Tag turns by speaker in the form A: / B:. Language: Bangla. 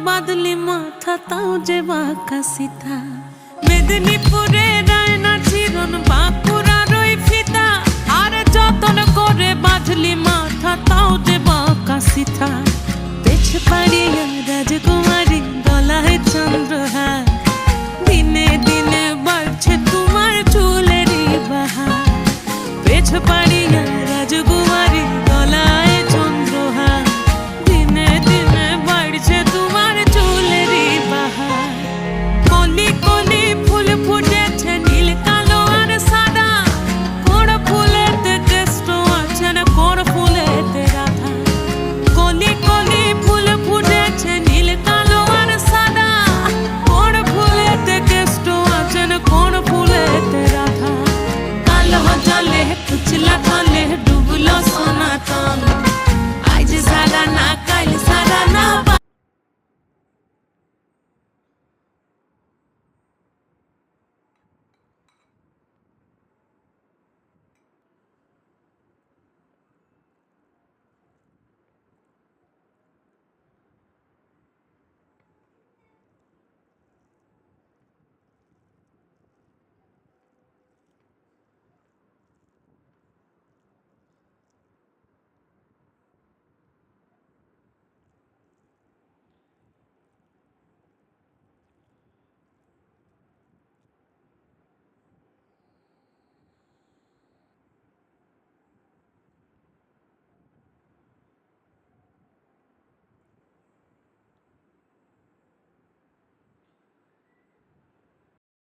A: বাদলি মাথা তাও যে বাঁকা সিথা মেদিনীপুরে রায়না চিরন বাঁকুড়ার ওই ফিতা আর যতন করে বাঁধলি মাথা তাও যে বাঁকা সিথা পেছ পাড়িয়া রাজগো